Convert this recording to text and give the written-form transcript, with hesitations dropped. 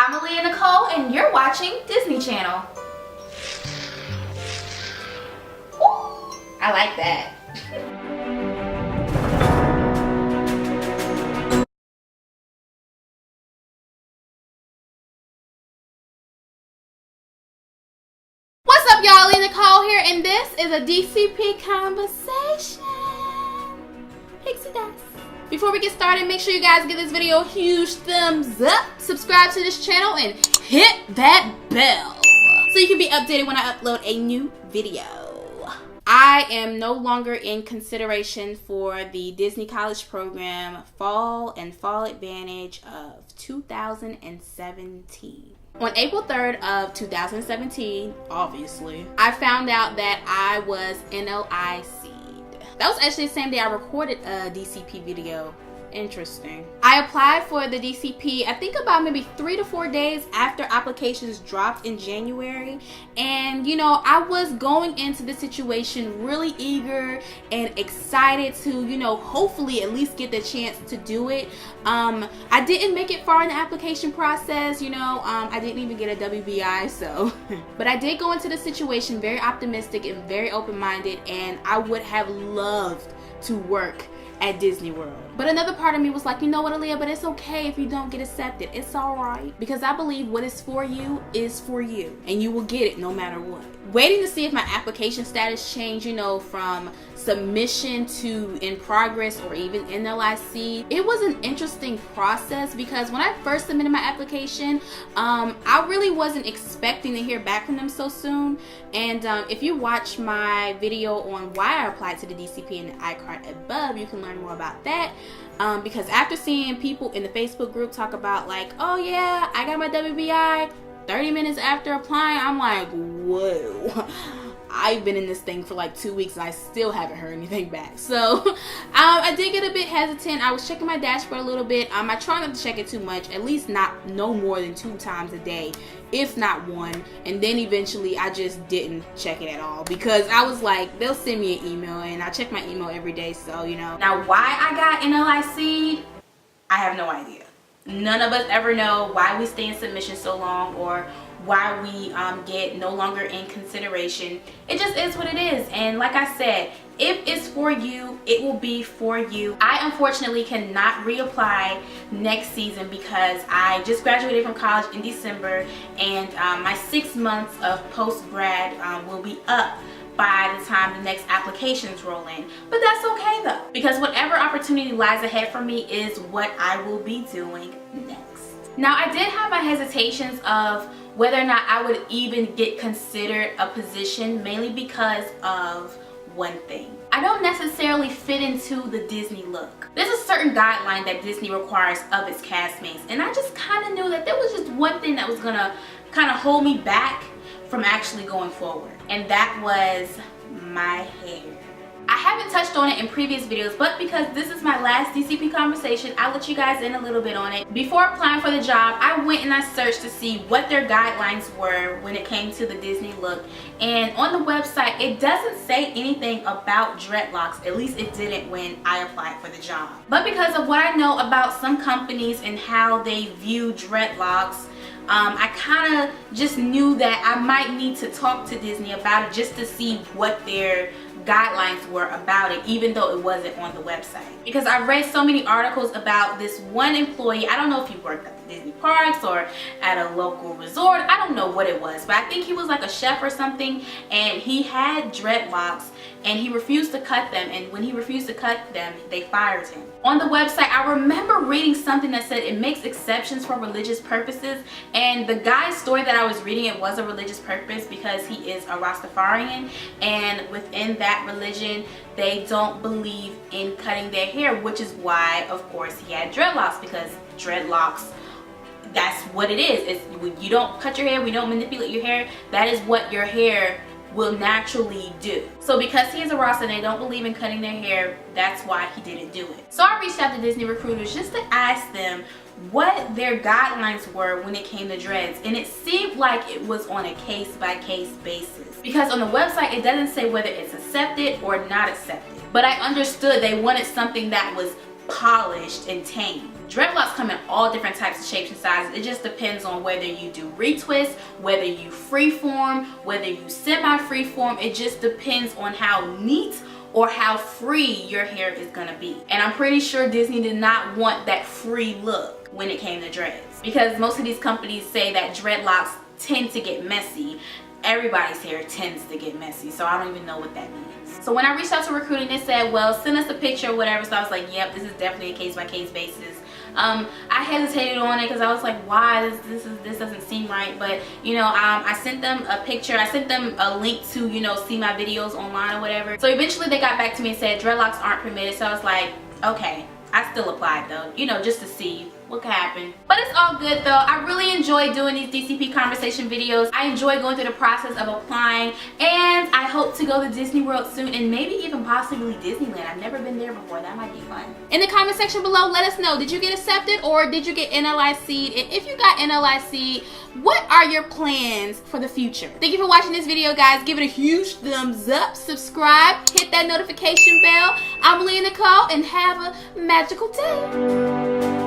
I'm Aleigha Nicole, and you're watching Disney Channel. Ooh, I like that. What's up, y'all? Aleigha Nicole here, and this is a DCP Conversation. Pixie dust. Before we get started, make sure you guys give this video a huge thumbs up, subscribe to this channel, and hit that bell so you can be updated when I upload a new video. I am no longer in consideration for the Disney College Program Fall and Fall Advantage of 2017. On April 3rd of 2017, obviously, I found out that I was NLIC. That was actually the same day I recorded a DCP video. Interesting. I applied for the DCP, I think about maybe 3 to 4 days after applications dropped in January. And you know, I was going into the situation really eager and excited to, you know, hopefully at least get the chance to do it. I didn't make it far in the application process, you know, I didn't even get a WBI, so. But I did go into the situation very optimistic and very open-minded, and I would have loved to work at Disney World. But another part of me was like, you know what, Aleigha, but it's okay if you don't get accepted. It's alright. Because I believe what is for you, and you will get it no matter what. Waiting to see if my application status changed, you know, from submission to in progress or even NLIC. It was an interesting process because when I first submitted my application, I really wasn't expecting to hear back from them so soon. And if you watch my video on why I applied to the DCP in the iCard above, you can learn more about that. Because after seeing people in the Facebook group talk about like, oh yeah, I got my WBI, 30 minutes after applying, I'm like, whoa. I've been in this thing for like 2 weeks and I still haven't heard anything back. So I did get a bit hesitant. I was checking my dashboard a little bit. I try not to check it too much, at least no more than 2 times a day, if not 1. And then eventually I just didn't check it at all because I was like, they'll send me an email, and I check my email every day, so you know. Now why I got NLIC'd, I have no idea. None of us ever know why we stay in submission so long or why we get no longer in consideration. It just is what it is. And like I said, if it's for you, it will be for you. I unfortunately cannot reapply next season because I just graduated from college in December, and my 6 months of post-grad will be up by the time the next applications roll in. But that's okay though, because whatever opportunity lies ahead for me is what I will be doing next. Now, I did have my hesitations of whether or not I would even get considered a position, mainly because of one thing. I don't necessarily fit into the Disney look. There's a certain guideline that Disney requires of its castmates, and I just kind of knew that there was just one thing that was gonna kind of hold me back from actually going forward, and that was my hair. I haven't touched on it in previous videos, but because this is my last DCP conversation, I'll let you guys in a little bit on it. Before applying for the job, I went and I searched to see what their guidelines were when it came to the Disney look. And on the website, it doesn't say anything about dreadlocks. At least it didn't when I applied for the job. But because of what I know about some companies and how they view dreadlocks, I kind of just knew that I might need to talk to Disney about it just to see what their guidelines were about it, even though it wasn't on the website. Because I've read so many articles about this one employee. I don't know if he worked at the Disney parks or at a local resort. I don't know what it was, but I think he was like a chef or something, and he had dreadlocks and he refused to cut them, and when he refused to cut them, they fired him. On the website, I remember reading something that said it makes exceptions for religious purposes, and the guy's story that I was reading, it was a religious purpose because he is a Rastafarian, and within that religion they don't believe in cutting their hair, which is why of course he had dreadlocks, because dreadlocks, that's what it is. It's, when you don't cut your hair, we don't manipulate your hair, that is what your hair will naturally do. So because he is a Rasta and they don't believe in cutting their hair, that's why he didn't do it. So I reached out to Disney recruiters just to ask them what their guidelines were when it came to dreads, and it seemed like it was on a case-by-case basis, because on the website it doesn't say whether it's accepted or not accepted. But I understood they wanted something that was polished and tame. Dreadlocks come in all different types of shapes and sizes. It just depends on whether you do retwist, whether you freeform, whether you semi-freeform. It just depends on how neat or how free your hair is gonna be. And I'm pretty sure Disney did not want that free look when it came to dreads, because most of these companies say that dreadlocks tend to get messy. Everybody's hair tends to get messy, so I don't even know what that means. So when I reached out to recruiting, they said, well, send us a picture or whatever. So I was like, yep, this is definitely a case-by-case basis. I hesitated on it because I was like, why? This doesn't seem right. But, you know, I sent them a picture. I sent them a link to, you know, see my videos online or whatever. So eventually they got back to me and said dreadlocks aren't permitted. So I was like, okay. I still applied though, you know, just to see what could happen. But it's all good though. I really enjoy doing these DCP Conversation videos. I enjoy going through the process of applying, and I hope to go to Disney World soon, and maybe even possibly Disneyland. I've never been there before. That might be fun. In the comment section below, let us know, did you get accepted or did you get NLIC'd? And if you got NLIC'd, what are your plans for the future? Thank you for watching this video, guys. Give it a huge thumbs up, subscribe, hit that notification bell. I'm Aleigha Nicole, and have a magical day.